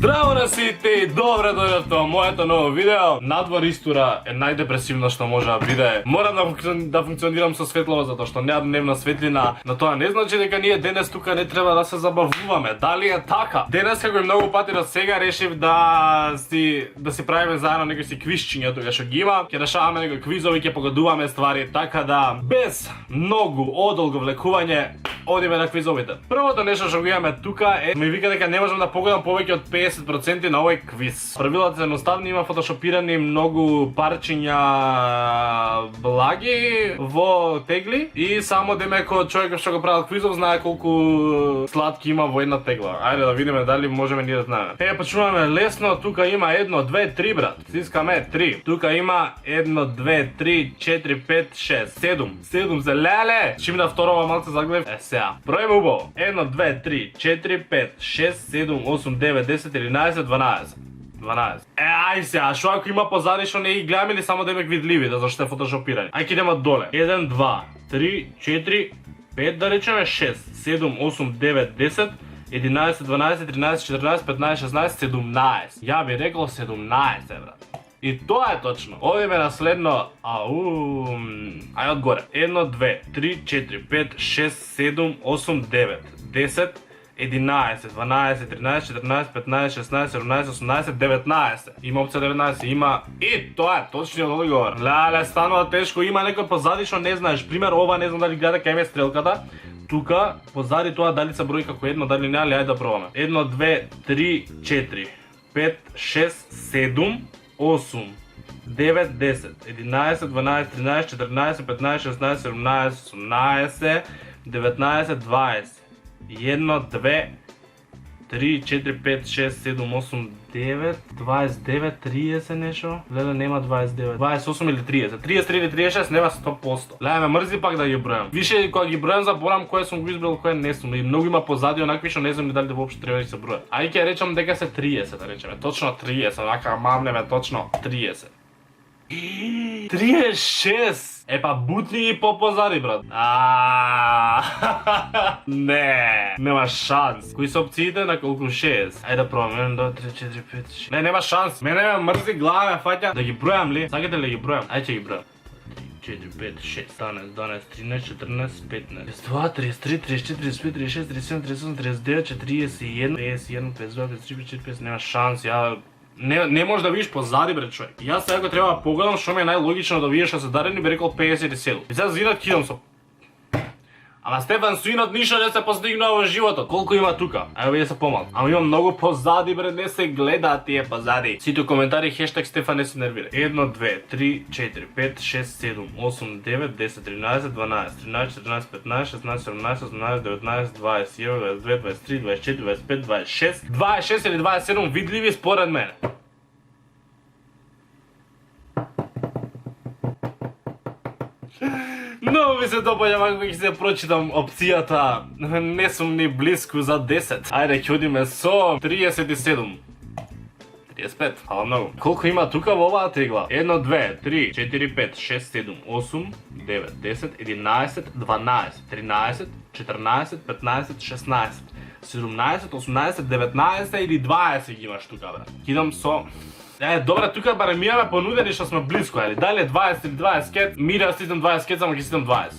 Здраво на сите и добре дојдовте во моето ново видео. Надвор истура е најдепресивно што може да биде. Морам да функционирам со светлово затоа што немам дневна светлина, но тоа не значи дека ние денес тука не треба да се забавуваме. Дали е така? Денес како и многу пати до сега решив да си правиме заедно некои си квизчиња тука што ги има. Ќе решаваме некои квизови, ќе погодуваме ствари, така да без многу одолго влекување одиме на квизовите. Првото нешто што го имаме тука е ми вика дека не можам да погодам повеќе од 50% на овој квиз. Правилата се едноставни, има фотошопирани многу парчиња благи во тегли и само демеко човекот што го правил квизов знае колку сладки има во една тегла. Ајде да видиме дали можеме ние да знаеме. Почнуваме лесно, тука има 1, 2, 3 брат. Стискаме 3. Тука има 1, 2, 3, 4, 5, 6, 7. 7 за леле. Чим да второва малку заглед. Сега. Бројме убаво. 1, 2, 3, 4, 5, 6, 7, 8, 9, 10, 11, 12. 12. Ај сега, шо ако има позади што не ги гледаме или само демек видливи, да зашто е фотошопирани. Ајде идемо доле. 1, 2, 3, 4, 5 да речеме, 6, 7, 8, 9, 10, 11, 12, 13, 14, 15, 16, 17. Ја би рекол 17, брат. И тоа е точно. Одиме на следно. Ај одгоре. 1, 2, 3, 4, 5, 6, 7, 8, 9, 10, 11, 12, 13, 14, 15, 16, 17, 18, 19. Има опција 19, има и тоа е точниот одговор. Леле, станува тешко, има некој позади што не знаеш. Пример, ова не знам дали гледа кај ме стрелката. Тука, позади тоа дали се брои како едно, дали не, али ајде да пробаме. 1, 2, 3, 4, 5, 6, 7, 8, 9, 10, 11, 12, 13, 14, 15, 16, 17, 18, 19, 20. 1, 2, 3, 4, 5, 6, 7, 8, 9, 29, 30 нешто. Леле, нема 29, 28 или 30. 33 или 36 нема 100%. Леле, ме мрзи пак да ги бројам. Више, кога ги бројам, заборам кој сум го избрал, кој не сум. И многу има позади онакви што не знам дали да воопшто треба да се бројат. Ај ќе речам дека се 30, да речеме. Точно 30, онака мамнеме точно 30. 36! Епа бутни ги по-позади, брат. Не, нема шанс. Кои се опциите на колку 6? Ајде да пробаме. 1, 2, 3, 4, 5, 6. Не, нема шанс. Мене ме мрзи глава, ме фаќа. Да ги бројам ли? Сакате ли да ги бројам? Ајде ќе ги бројам. 4, 5, 6, 11, 12, 13, 14, 15, 32, 33, 34, 35, 36, 37, 38, 39, 41, 51, 52, 53, 54, 50, нема шанс, ја... Не можеш да видиш позади, бре, човек. Јас сега треба да погледам што ми е најлогично да видиш, а се дарени би рекол 57. И сега зинат кидам со... Ама Стефан, суинот ништо не се постигнува во животот. Колку има тука? Ајде биде се помалку. Ама има многу позади, бре, не се гледаат тие позади. Сите коментари хештег Стефан не се нервира. 1, 2, 3, 4, 5, 6, 7, 8, 9, 10, 11, 12, 13, 14, 15, 16, 17, 18, 19, 20, 21, 22, 23, 24, 25, 26, 26 или 27 видливи според мене. Многу ми се допаѓа ако ќе се прочитам опцијата. Не сум ни блиску за 10. Ајде ќе одиме со 37. 35, фала многу. Колку има тука во оваа тегла? 1, 2, 3, 4, 5, 6, 7, 8, 9, 10, 11, 12, 13, 14, 15, 16, 17, 18, 19 или 20 ги имаш тука, бре. Кидам со... добре, тука барем имаме понудени што сме близко, ели? Дали е 20 или 20 кет? Ми да ситам 20 кет, само ќе ситам 20.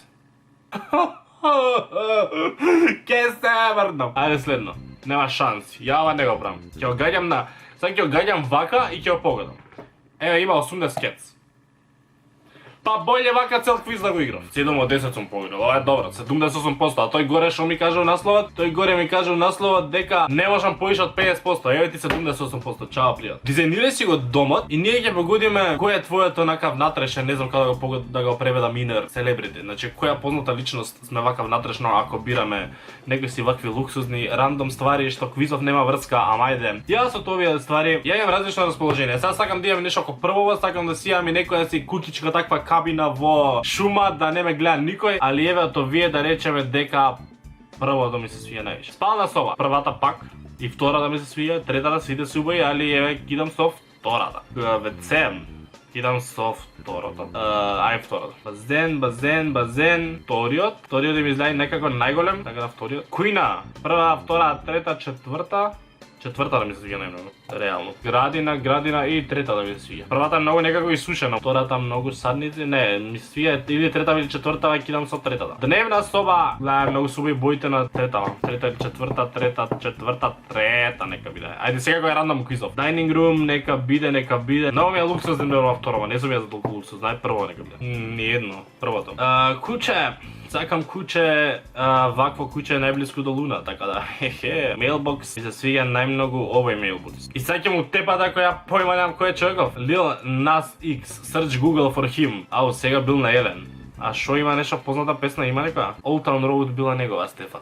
Ке се врнам. Ајде следно. Нема шанси. Ја ова не го правам. Ќе го гаѓам на... Сега ќе го гаѓам вака и ќе го погодам. Еве, има 80 кет. Па болje вака цел квиз да го играм. 7 од 10 сум поиграл, ова е добро, 78%, а тој горе што ми кажа насловот? Тој горе ми кажа насловот дека не можам поише од 50%, еве ти 78%, чао пријат. Дизајнирај си го домот и ние ќе погодиме кој е твоето нака внатрешен, не знам како да го преведам инер селебрити. Значи која позната личност сме вака внатрешно ако бираме некои си вакви луксузни рандом ствари што квизов нема врска, ама ајде. Јас од овие ствари ја имам различно расположение. Сега сакам да имам нешто како прво, сакам да си имам и некоја си куќичка таква кабина во шума да не ме гледа никој, али еве ото вие да речеме дека првото ми се свија највише. Спална соба, првата пак и втората ми се свија, третата сите се убави, али еве кидам со втората. WC кидам со второто. Ај второто. Базен, вториот ми изгледа некако најголем, така да вториот. Кујна, прва, втора, трета, четврта. Четвртата ми се свиѓа најмногу, реално. Градина и третата ми се свиѓа. Првата е многу некако исушена, втората многу садници, не, ми се свиѓа или третата или четвртата, кидам со третата. Дневна соба, гледам многу се убави боите на третата, трета или четврта, трета нека биде. Ајде сега кој е рандом квизов. Dining room нека биде. Многу ми е луксузен бил во второва, не сум ја за толку луксуз, прво нека биде. Ниедно, првото. Куче. Сакам куче, вакво куче е најблиску до Луна, така да, Mailbox ми се свиѓа најмногу овој Mailbox. И сакам у тепата која појма немам кој е човеков. Lil Nas X, search Google for him. Ау, сега бил на Елен. А шо има нешто позната песна, има некоја? Old Town Road била негова, Стефан.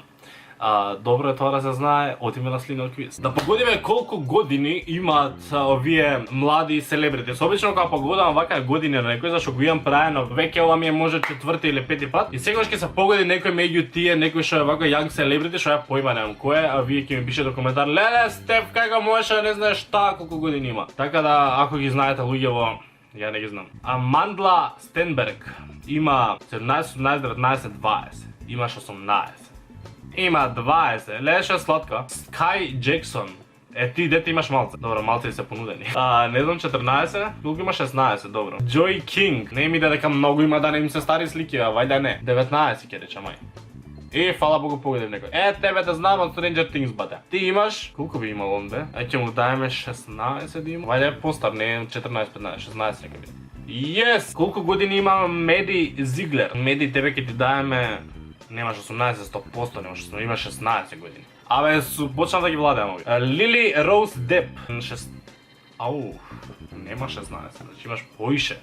Добро е тоа да се знае, отиме на следниот квиз. Да погодиме колку години имаат овие млади селебрити. Обично кога погодам вака години на некој, зашто го имам праено, веќе ова ми е може четврти или пети пат. И секогаш ќе се погоди некој меѓу тие, некој што е вака young селебрити, што ја појма немам кој е, а вие ќе ми пишете коментар: "Леле, Стеф, како можеш, не знаеш таа колку години има?" Така да, ако ги знаете луѓево, ја не ги знам. Амандла Стенберг има 17, 18, 19, 20. Имаш 18. Има 20, леше сладка. Скай Джексон. Ти дете имаш малце. Добро, малце се понудени. Не знам 14, колку има 16, добро. Джой Кинг. Не ми дека многу има да не им се стари слики, вајда не. 19 ќе речам, ај. Фала Богу погодив некој. Тебе да знам од Stranger Things, бате. Ти имаш, колку би имал он бе? Ќе му даеме 16 да има. Вајда е постар, не 14, 15, 16 нека биде. Yes! Колку години има Меди Зиглер? Меди, тебе ќе ти даеме... Немаш 18, 100%, имаш 16 години. Абе, почнам да ги владеам ови. Лили Роуз Деп. Нема 16, значи имаш поише.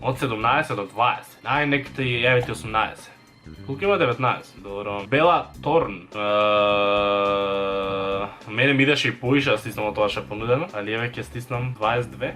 Од 17 до 20. Нека ти јавите 18. Колку има 19? Добро. Бела Торн. Мене ми идеше и поише да стиснам од тоа што е понудено. Али еве ќе стиснам 22.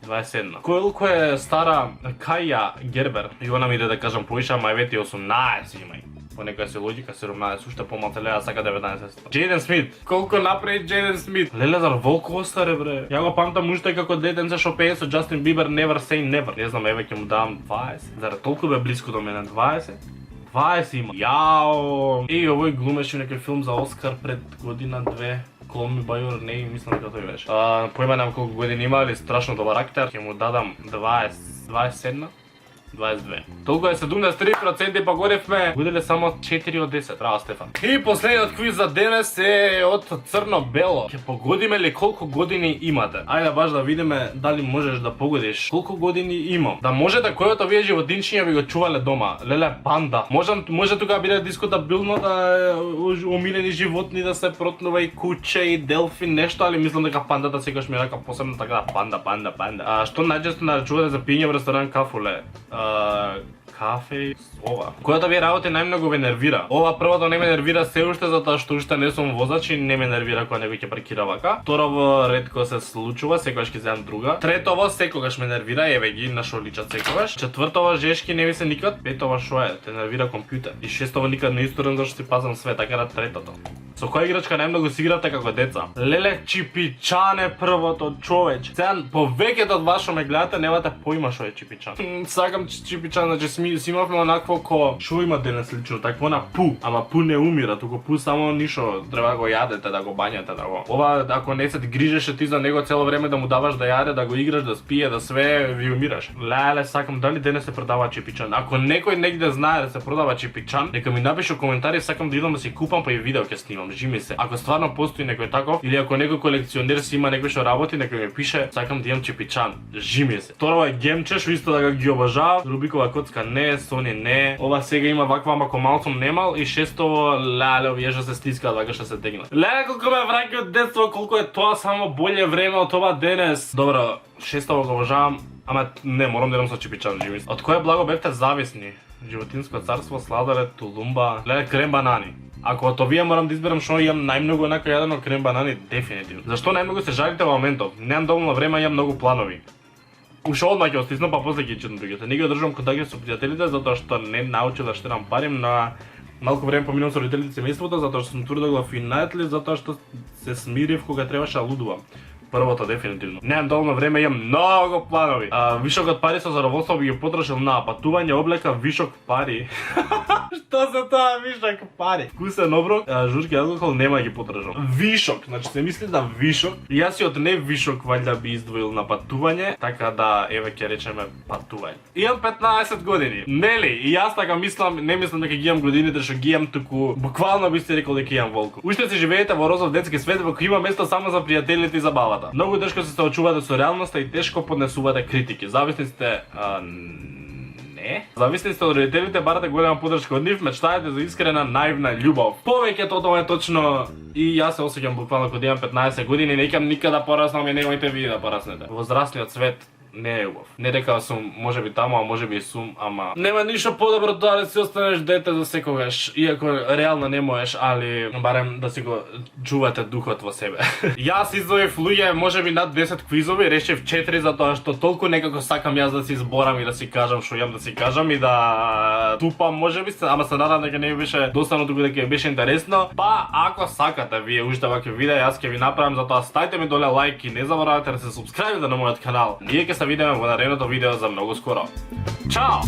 27. Колку е стара Каја Гербер? И она ми иде да кажам поише, ама еве 18 имај. По некоја си логика 17, уште помалце леа сака 19. Джейден Смит. Колку направи Джейден Смит? Леле, зар волку остаре бре? Ја го памтам уште како детенце што пее со Justin Bieber Never Say Never. Не знам, еве ќе му давам 20. Зар толку бе блиску до мене 20? 20 има. Јао. Овој глумеше некој филм за Оскар пред година две. Call Me By Your Name, мислам дека тој беше. Појма немам колку години има, али страшно добар актер. Ќе му дадам 20, 27. 22. Толку е 73% па горевме. Годеле само 4 од 10. Браво, Стефан. И последниот квиз за денес е од црно-бело. Ќе погодиме ли колку години имате? Ајде баш да видиме дали можеш да погодиш колку години имам. Да можете кој од овие животинчиња ви го чувале дома. Леле, панда. Може тука биде дискутабилно да омилени животни да се протнува и куче и делфин нешто, али мислам дека пандата секогаш ми рака посебно така да панда. Што најчесто наречувате за пиење во ресторан кафуле? Кафе, ова. Којата ви работи најмногу ве нервира? Ова првото не ме нервира се уште затоа што уште не сум возач и не ме нервира кога некој ќе паркира вака. Второво ретко се случува, секогаш ќе земам друга. Третово секогаш ме нервира, еве ги на шо личат секогаш. Четвртово жешки не ми се никад. Петово шо е? Те нервира компјутер. И шестово никад не исторен зашто си пазам све, така да третото. Со која играчка најмногу си игравте како деца? Леле, Чипичан е првото, човече. Сега повеќето од вас што ме гледате немате појма шо е Чипичан. Сакам Чипичан, значи си имавме онакво ко шо има денес лично, такво на Пу, ама Пу не умира, туку Пу само нишо треба да го јадете, да го бањате, да го. Ова ако не се грижеше ти за него цело време да му даваш да јаде, да го играш, да спие, да све, ви умираш. Леле, сакам дали денес се продава Чипичан. Ако некој негде знае да се продава Чипичан, нека ми напише во коментари, сакам да идам да си купам па и видео ќе снимам. Жими се. Ако стварно постои некој таков или ако некој колекционер си има некој што работи, нека ми пише, сакам да имам Чипичан. Жими се. Второ е гемче, што исто да ги обожавам. Рубикова коцка не, Сони не. Ова сега има ваква, ама ко малку немал. И шестово, леле, овие што се стискаат, вака што се тегнат. Леле, колку ме враќа од детство, колку е тоа само боле време од ова денес. Добро, шестово го обожавам, ама не, морам да идам со Чипичан, жими се. Од кое благо бевте зависни? Животинско царство, сладолед, тулумба, леле, крем банани. Ако од овие морам да изберам што имам најмногу онака јадено крем банани, дефинитивно. Зашто најмногу се жалите во моментов? Немам доволно време, имам многу планови. Уште одма ќе остиснам, па после ќе читам другите. Не ги држам контакти со пријателите затоа што не научив да штедам пари, на малку време поминувам со родителите и семејството, затоа што сум тврдоглав и најтлив, затоа што се смирив кога требаше да лудувам. Првото дефинитивно. Немам доволно време, имам многу планови. Вишокот пари со заробоство би ги потрошил на патување, облека, вишок пари. Што се тоа вишок пари? Вкусен оброк, журки алкохол нема ги потрошил. Вишок, значи се мисли да вишок. Јас си од не вишок валјда би издвоил на патување, така да еве ќе речеме патување. Имам 15 години, нели? И јас така мислам, не мислам дека ги имам годините што ги имам, туку буквално би сте рекол дека имам волку. Уште си живеете во розов детски свет во кој има место само за пријателите и забавата. Многу тешко се соочувате со реалноста и тешко поднесувате критики. Зависни сте не. Зависни сте од родителите, барате голема поддршка од нив, мечтаете за искрена, наивна љубов. Повеќето тоа е точно и јас се осеќам буквално кога имам 15 години, не икам никада пораснам и немојте вие да пораснете. Возрастниот свет не е убав. Не дека сум можеби таму, а можеби и сум, ама нема ништо подобро тоа да си останеш дете за секогаш, иако реално не можеш, али барем да си го чувате духот во себе. Јас издвоив луѓе, можеби над 10 квизови, решив 4 затоа што толку некако сакам јас да си изборам и да си кажам што имам да си кажам и да тупам можеби, ама се надам дека не беше достану туку дека ќе беше интересно. Па ако сакате вие уште вакви видеа, јас ќе ви направам, затоа ставите ми доле лайк и не заборавајте да се супскрајбите на мојот канал. Ние ќе се видиме во наредното видео за многу скоро. Чао!